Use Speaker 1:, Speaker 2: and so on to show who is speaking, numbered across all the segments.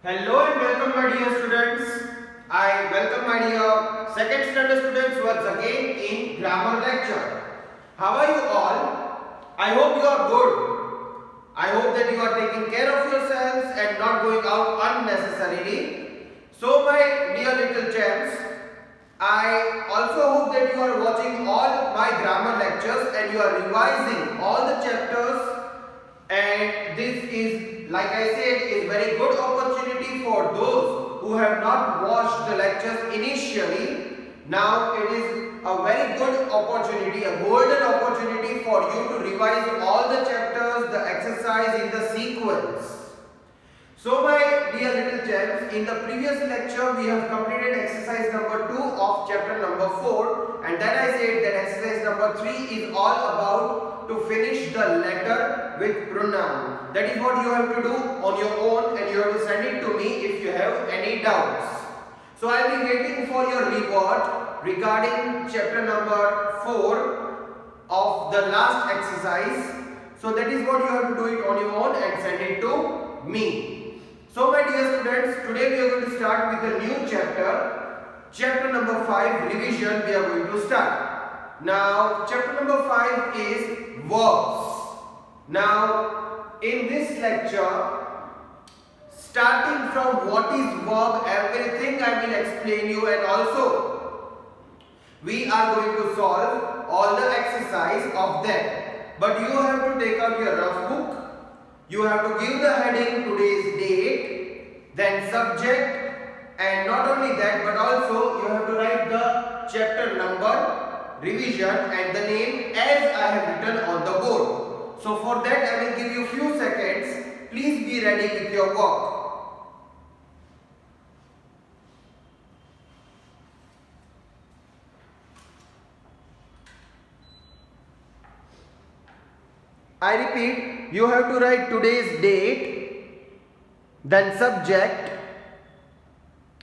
Speaker 1: Hello and welcome my dear students. I welcome my dear second standard students once again in grammar lecture. How are you all? I hope you are good. I hope that you are taking care of yourselves and not going out unnecessarily. So my dear little champs, I also hope that you are watching all my grammar lectures and you are revising all the chapters, and this is, like I said, is very good opportunity for those who have not watched the lectures initially. Now it is a very good opportunity, a golden opportunity for you to revise all the chapters, the exercise in the sequence. So my dear little champs, in the previous lecture we have completed exercise number 2 of chapter number 4, and then I said that exercise number 3 is all about to finish the letter with pronoun. That is what you have to do on your own, and you have to send it to me if you have any doubts. So I will be waiting for your report regarding chapter number 4 of the last exercise. So that is what you have to do it on your own and send it to me. So my dear students, today we are going to start with a new chapter. Chapter number 5, revision, we are going to start. Now chapter number 5 is verbs. Now in this lecture, starting from what is verb, everything I will explain you, and also we are going to solve all the exercise of that. But you have to take out your rough book. You have to give the heading today's date, then subject, and not only that but also you have to write the chapter number, revision, and the name as I have written on the board. So for that I will give you few seconds. Please be ready with your work. I repeat, you have to write today's date, then subject,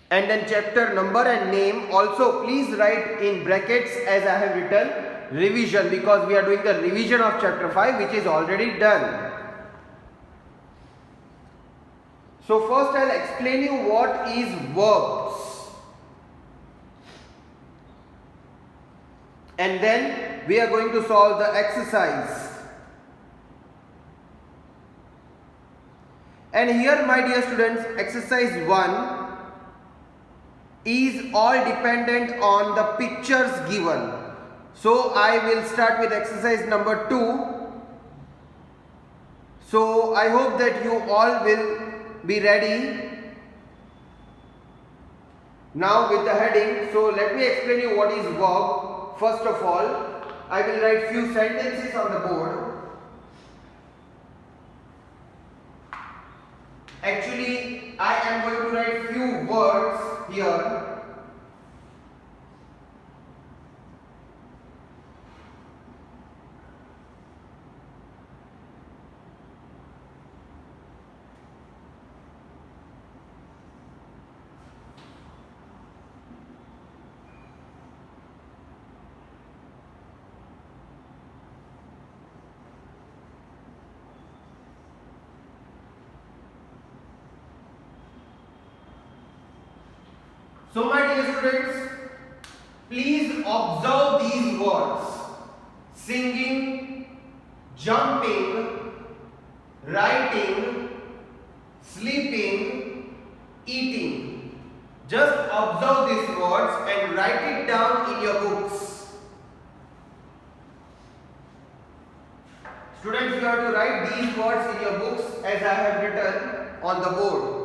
Speaker 1: and then chapter number and name. Also please write in brackets as I have written revision, because we are doing the revision of chapter 5 which is already done. So first I will explain you what is verbs, and then we are going to solve the exercise. And here my dear students, exercise 1 is all dependent on the pictures given. So I will start with exercise number 2. So I hope that you all will be ready now with the heading. So let me explain you what is verb. First of all, I will write few sentences on the board. Actually, I am going to write few words here. So my dear students, please observe these words: singing, jumping, writing, sleeping, eating. Just observe these words and write it down in your books. Students, you have to write these words in your books as I have written on the board.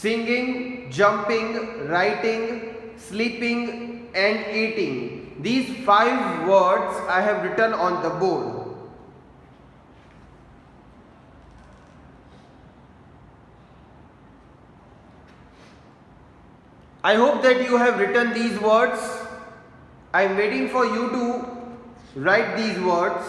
Speaker 1: Singing, jumping, writing, sleeping, and eating. These 5 words I have written on the board. I hope that you have written these words. I am waiting for you to write these words.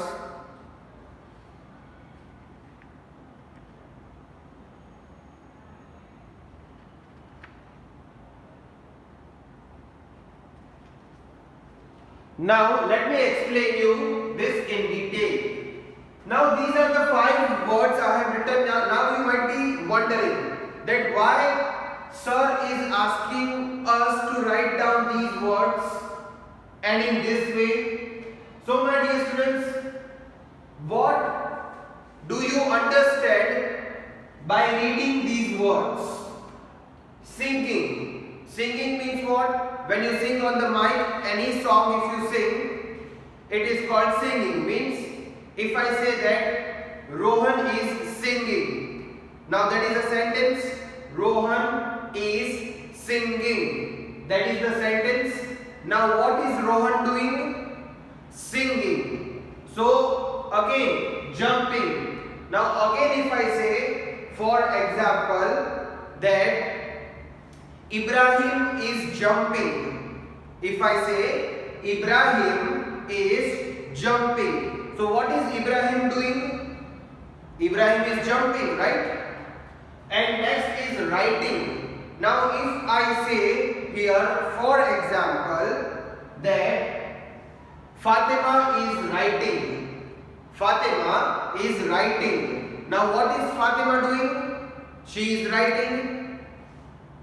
Speaker 1: Now let me explain you this in detail. Now these are the 5 words I have written that why sir is asking us to write down these words and in this way. So my dear students, what do you understand by reading these words? Singing. Singing means what? When you sing on the mic, any song if you sing, it is called singing. Means if I say that Rohan is singing. Now that is a sentence. Rohan is singing. That is the sentence. Now what is Rohan doing? Singing. So again, jumping. Now again if I say, for example, that Ibrahim is jumping. If I say Ibrahim is jumping. So what is Ibrahim doing? Ibrahim is jumping, right? And next is writing. Now if I say here, for example, that Fatima is writing. Fatima is writing. Now what is Fatima doing? She is writing.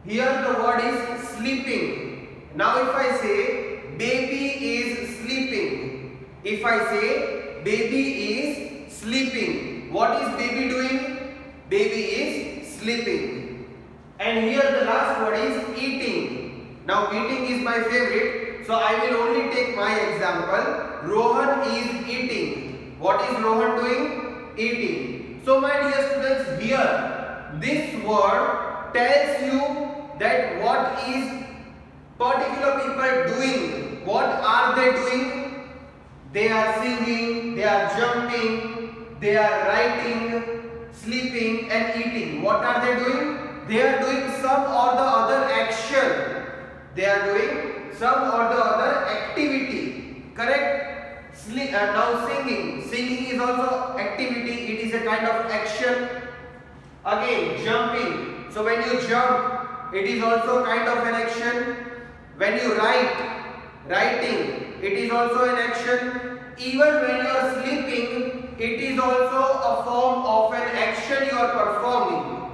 Speaker 1: Here the word is sleeping. Now if I say baby is sleeping. If I say baby is sleeping. What is baby doing? Baby is sleeping. And here the last word is eating. Now eating is my favorite. So I will only take my example. Rohan is eating. What is Rohan doing? Eating. So my dear students, here this word tells you that what is particular people doing. What are they doing? They are singing, they are jumping, they are writing, sleeping and eating. What are they doing? They are doing some or the other action. They are doing some or the other activity. Correct? Now singing. Singing is also activity. It is a kind of action. Again, jumping. So when you jump, it is also kind of an action. When you writing, it is also an action. Even when you are sleeping, it is also a form of an action you are performing.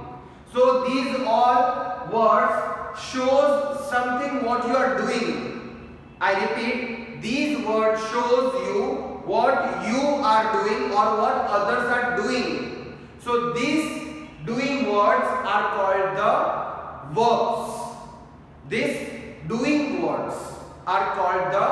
Speaker 1: So these all words shows something what you are doing. I repeat, these words shows you what you are doing or what others are doing. So these doing words are called the verbs. These doing words are called the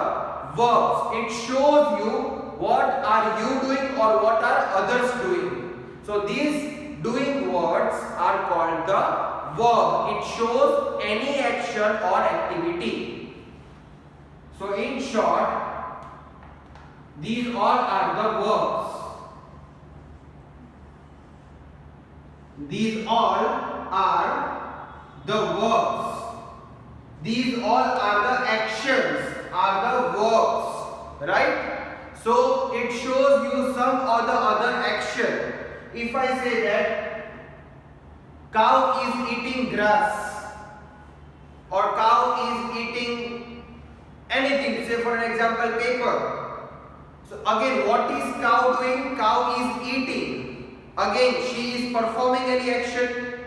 Speaker 1: verbs. It shows you what are you doing or what are others doing. So these doing words are called the verb. It shows any action or activity. So in short, these all are the verbs. These all are the verbs. These all are the actions, are the verbs, right? So it shows you some or the other action. If I say that cow is eating grass or cow is eating anything, say for an example paper. So again, what is cow doing? Cow is eating. Again, she is performing any action.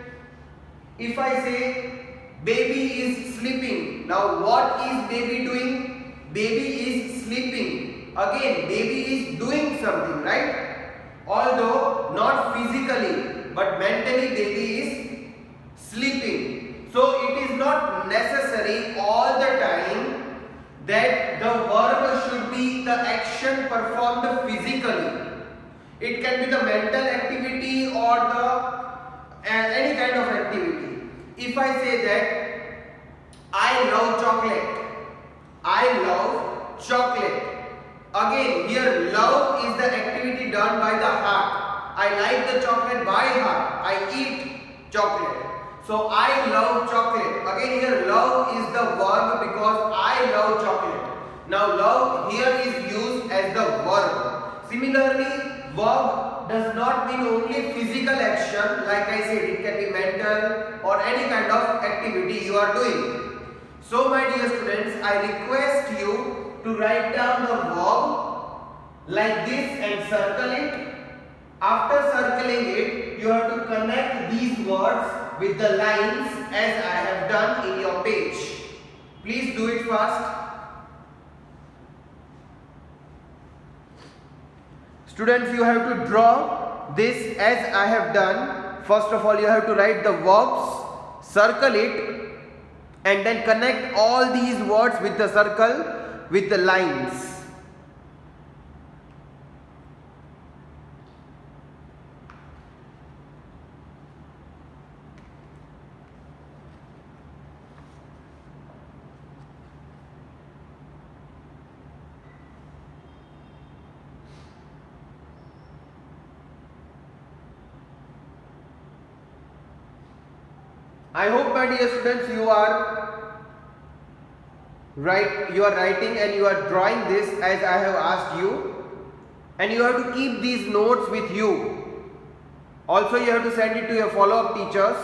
Speaker 1: If I say baby is sleeping. Now what is baby doing? Baby is sleeping. Again, baby is doing something, right? Although not physically, but mentally baby is sleeping. So it is not necessary all the time that the verb should be the action performed physically. It can be the mental activity or the any kind of activity. If I say that I love chocolate, I love chocolate. Again, here love is the activity done by the heart. I like the chocolate by heart. I eat chocolate. So I love chocolate. Again, here love is the verb because I love chocolate. Now love here is used as the verb. Similarly, verb does not mean only physical action. Like I said, it can be mental or any kind of activity you are doing. So my dear students, I request you to write down the verb like this and circle it. After circling it, you have to connect these words with the lines as I have done in your page. Please do it fast. Students, you have to draw this as I have done. First of all, you have to write the verbs, circle it, and then connect all these words with the circle with the lines. I hope, my dear students, you are writing and you are drawing this as I have asked you, and you have to keep these notes with you. Also, you have to send it to your follow-up teachers.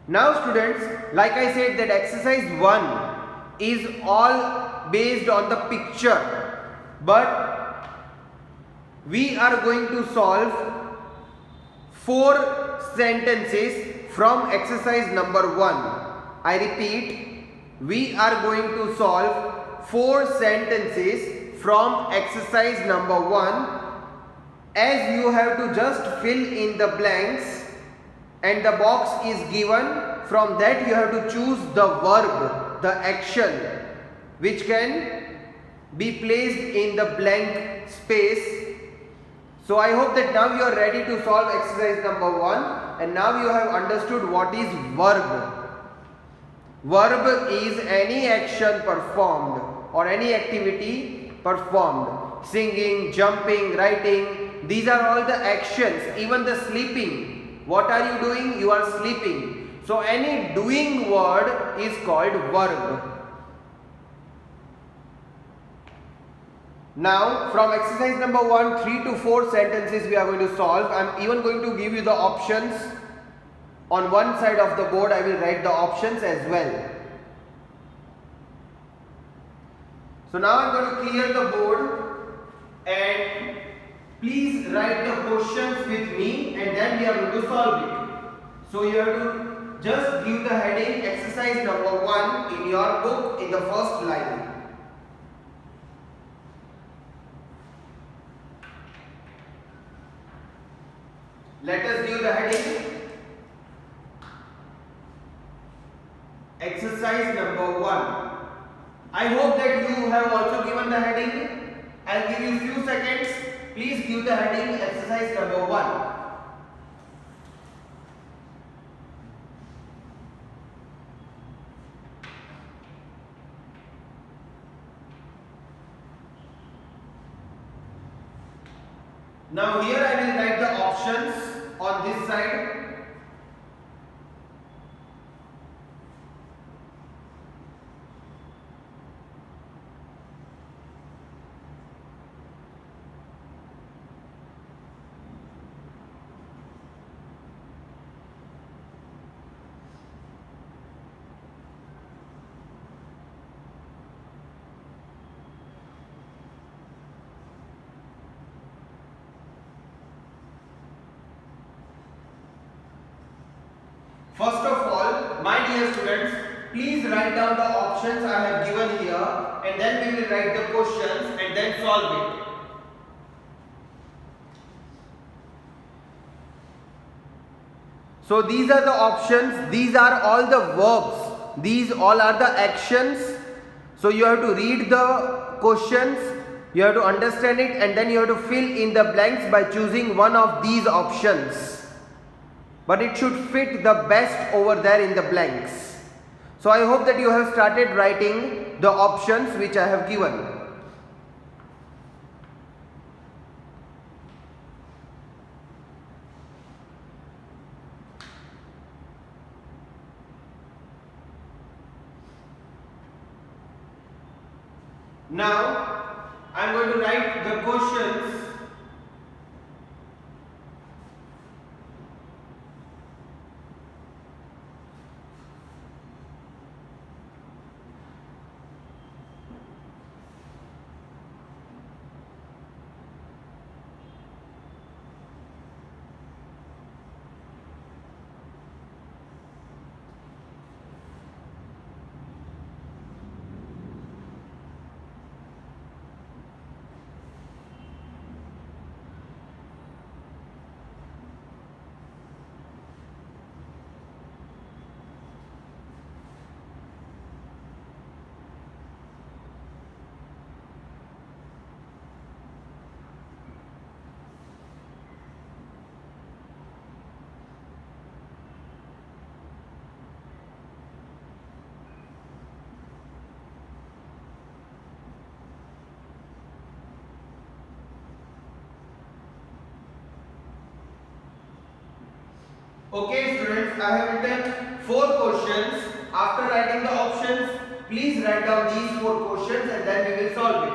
Speaker 1: Now students, like I said, that exercise 1 is all based on the picture, but we are going to solve 4 sentences from exercise number 1. I repeat, we are going to solve 4 sentences from exercise number 1, as you have to just fill in the blanks and the box is given. From that you have to choose the verb, the action, which can be placed in the blank space. So I hope that now you are ready to solve exercise number 1, and now you have understood what is verb. Verb is any action performed or any activity performed. Singing, jumping, writing, these are all the actions. Even the sleeping. What are you doing? You are sleeping. So any doing word is called verb. Now from exercise number 1, 3 to 4 sentences we are going to solve. I am even going to give you the options. On one side of the board I will write the options as well. So now I am going to clear the board, and please write the questions with me, and then we are going to solve it. So you have to just give the heading exercise number 1 in your book in the first line. Let us give the heading exercise number 1. I hope that you have also given the heading. I'll give you few seconds. Please give the heading exercise number 1. Now here I will write the options on this side. First of all, my dear students, please write down the options I have given here, and then we will write the questions and then solve it. So these are the options, these are all the verbs, these all are the actions. So you have to read the questions, you have to understand it, and then you have to fill in the blanks by choosing one of these options. But it should fit the best over there in the blanks. So I hope that you have started writing the options which I have given. Now I am going to write the questions. Okay students, I have written 4 questions. After writing the options, please write down these 4 questions and then we will solve it.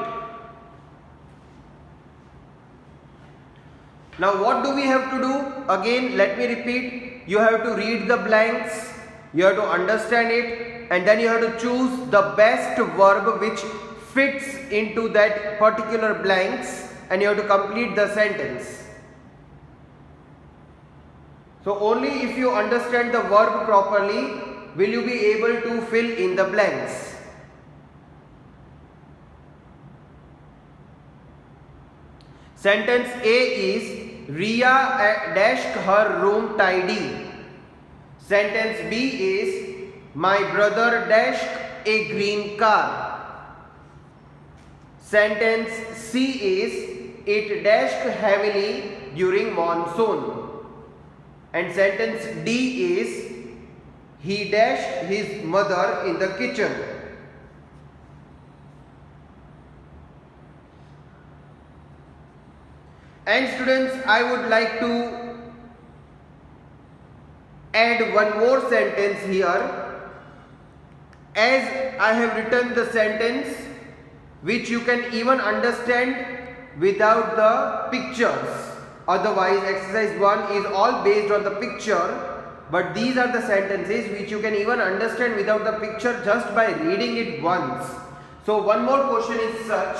Speaker 1: Now what do we have to do? Again, let me repeat. You have to read the blanks, you have to understand it, and then you have to choose the best verb which fits into that particular blanks, and you have to complete the sentence. So only if you understand the verb properly will you be able to fill in the blanks. Sentence A is Riya dashed her room tidy. Sentence B is my brother dashed a green car. Sentence C is it dashed heavily during monsoon. And sentence D is he dashed his mother in the kitchen. And students, I would like to add one more sentence here, as I have written the sentence which you can even understand without the pictures. Otherwise, exercise 1 is all based on the picture, but these are the sentences which you can even understand without the picture just by reading it once. So one more question is such,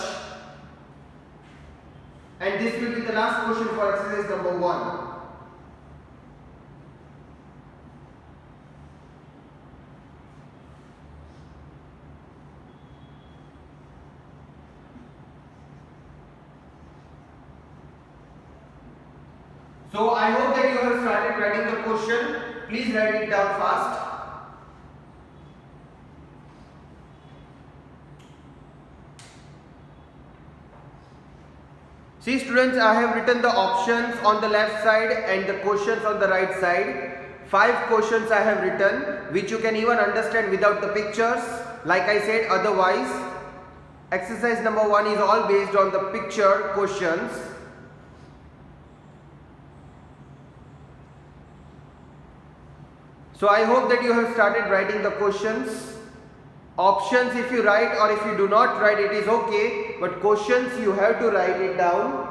Speaker 1: and this will be the last question for exercise number 1. So I hope that you have started writing the question. Please write it down fast. See students, I have written the options on the left side and the questions on the right side. 5 questions I have written which you can even understand without the pictures. Like I said, otherwise exercise number 1 is all based on the picture questions. So I hope that you have started writing the questions. Options if you write or if you do not write, it is okay, but questions you have to write it down.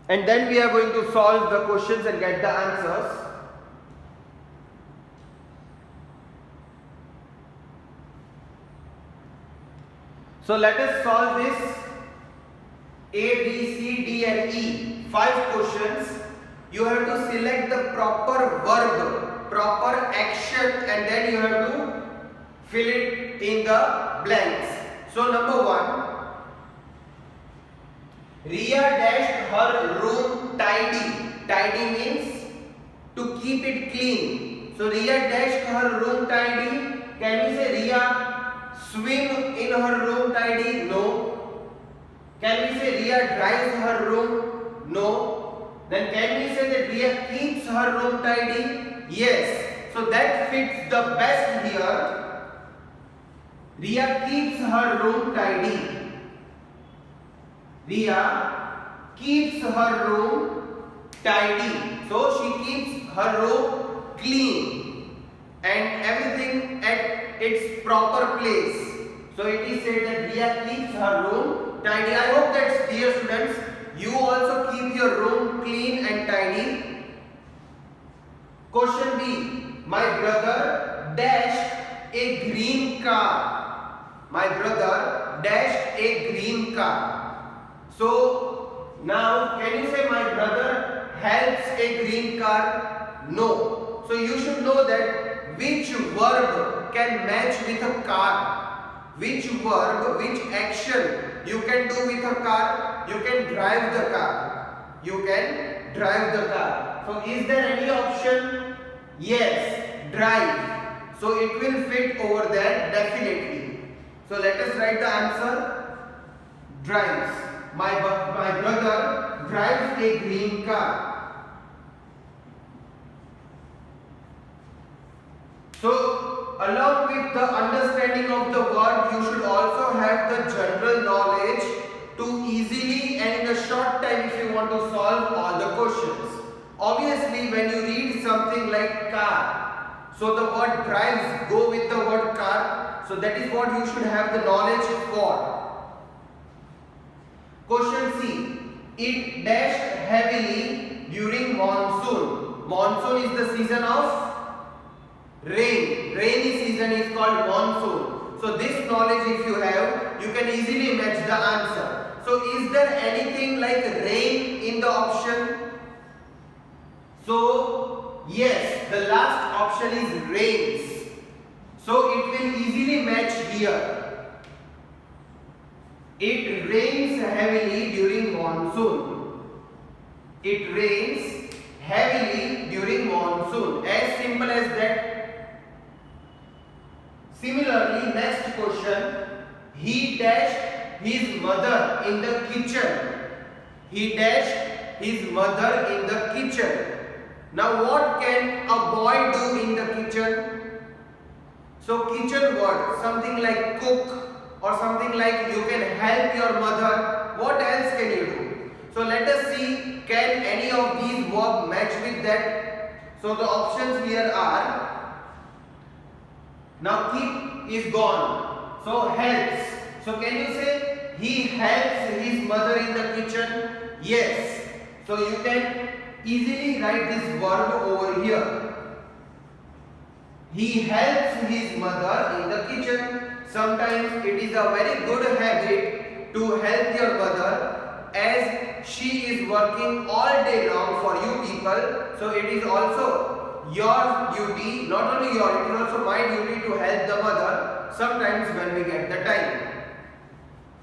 Speaker 1: And then we are going to solve the questions and get the answers. So let us solve this. A, B, C, D and E. 5 questions. You have to select the proper verb, proper action, and then you have to fill it in the blanks. So number 1. Riya dashed her room tidy. Tidy means to keep it clean. So Riya dashed her room tidy. Can we say Riya swim in her room tidy? No. Can we say Riya dries her room? No. Then can we say that Riya keeps her room tidy? Yes. So that fits the best here. Riya keeps her room tidy. Riya keeps her room tidy. So she keeps her room clean and everything at its proper place. So it is said that Riya keeps her room tidy. I hope that, dear students, you also keep your room clean and tidy. Question B. My brother dashed a green car. My brother dashed a green car. So now can you say my brother helps a green car? No. So you should know that which verb can match with a car. Which verb, which action you can do with a car? You can drive the car. You can drive the car. So is there any option? Yes, drive. So it will fit over there definitely. So let us write the answer. Drives. My brother drives a green car. So along with the understanding of the word, you should also have the general knowledge to easily and in a short time if you want to solve all the questions. Obviously, when you read something like car, so the word drives go with the word car, so that is what you should have the knowledge for. Question C. It dashed heavily during monsoon. Monsoon is the season of rain. Rainy season is called monsoon. So this knowledge if you have, you can easily match the answer. So is there anything like rain in the option? So yes, the last option is rains. So it will easily match here. It rains heavily during monsoon. It rains heavily during monsoon. As simple as that. Similarly, next question. He dashed his mother in the kitchen. He dashed his mother in the kitchen. Now what can a boy do in the kitchen? So kitchen word, something like cook or something like you can help your mother. What else can you do? So let us see, can any of these verbs match with that? So the options here are, now keep is gone. So helps. So can you say he helps his mother in the kitchen? Yes. So you can easily write this verb over here. He helps his mother in the kitchen. Sometimes it is a very good habit to help your mother as she is working all day long for you people. So it is also your duty, not only your, it is also my duty to help the mother sometimes when we get the time.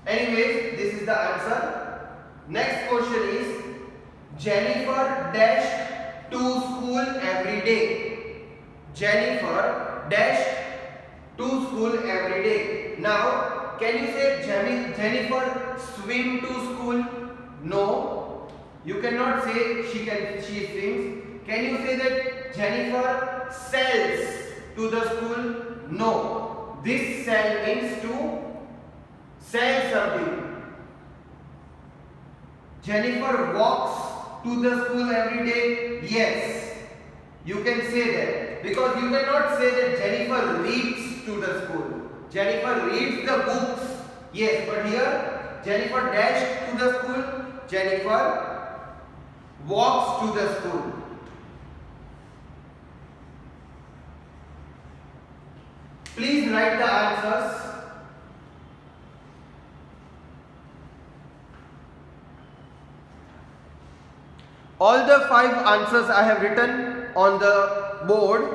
Speaker 1: Anyways, this is the answer. Next question is, Jennifer dashed to school every day. Jennifer dashed to school every day. Now, can you say Jennifer swim to school? No. You cannot say she swims. Can you say that Jennifer sells to the school? No. This sell means to sell something. Jennifer walks to the school every day? Yes. You can say that. Because you cannot say that Jennifer reads to the school. Jennifer reads the books. Yes, but here Jennifer dashed to the school. Jennifer walks to the school. Please write the answers. All the 5 answers I have written on the board.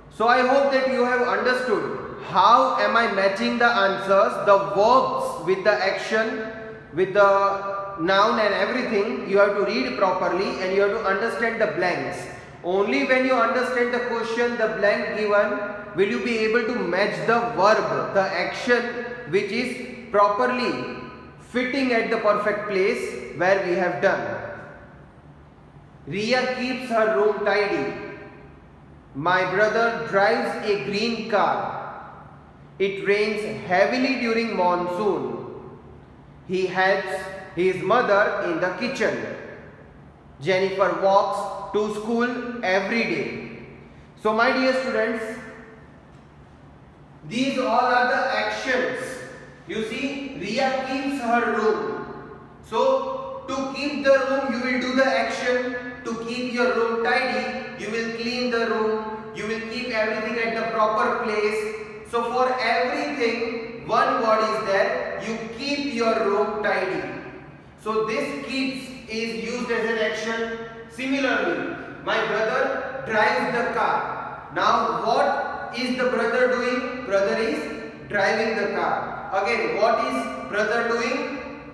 Speaker 1: So I hope that you have understood how am I matching the answers, the verbs with the action, with the noun and everything. You have to read properly and you have to understand the blanks. Only when you understand the question, the blank given, will you be able to match the verb, the action which is properly fitting at the perfect place where we have done. Riya keeps her room tidy. My brother drives a green car. It rains heavily during monsoon. He helps his mother in the kitchen. Jennifer walks to school every day. So my dear students, these all are the actions. You see, Riya keeps her room. So to keep the room, you will do the action. To keep your room tidy, you will clean the room. You will keep everything at the proper place. So for everything, one word is there. You keep your room tidy. So this keeps is used as an action. Similarly, my brother drives the car. Now what is the brother doing? Brother is driving the car. Again, what is brother doing?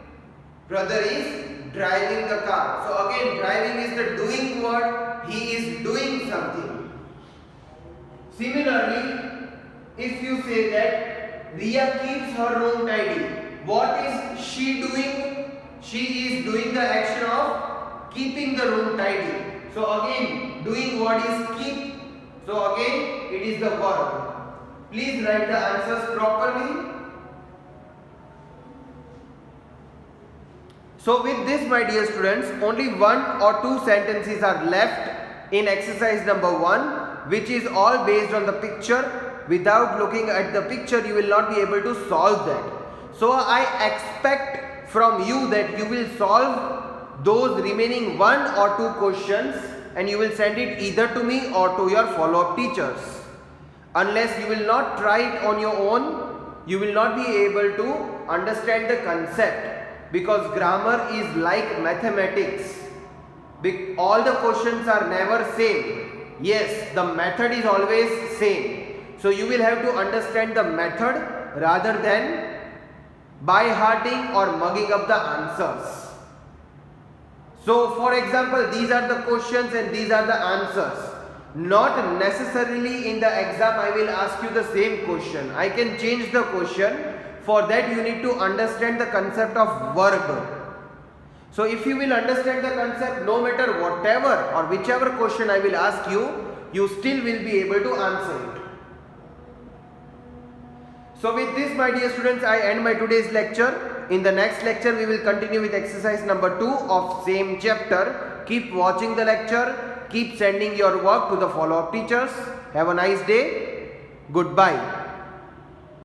Speaker 1: Brother is driving the car. So again, driving is the doing word. He is doing something. Similarly, if you say that Riya keeps her room tidy, what is she doing? She is doing the action of keeping the room tidy. So again, doing word is keep. So again, it is the verb. Please write the answers properly. So with this, my dear students, only one or two sentences are left in exercise number 1, which is all based on the picture. Without looking at the picture, you will not be able to solve that. So I expect from you that you will solve those remaining 1 or 2 questions and you will send it either to me or to your follow-up teachers. Unless you will not try it on your own, you will not be able to understand the concept, because grammar is like mathematics. All the questions are never same. Yes, the method is always same. So you will have to understand the method rather than by-hearting or mugging up the answers. So for example, these are the questions and these are the answers. Not necessarily in the exam I will ask you the same question. I can change the question. For that you need to understand the concept of verb. So if you will understand the concept, no matter whatever or whichever question I will ask you, you still will be able to answer it. So with this, my dear students, I end my today's lecture. In the next lecture, we will continue with exercise number 2 of same chapter. Keep watching the lecture. Keep sending your work to the follow-up teachers. Have a nice day. Goodbye.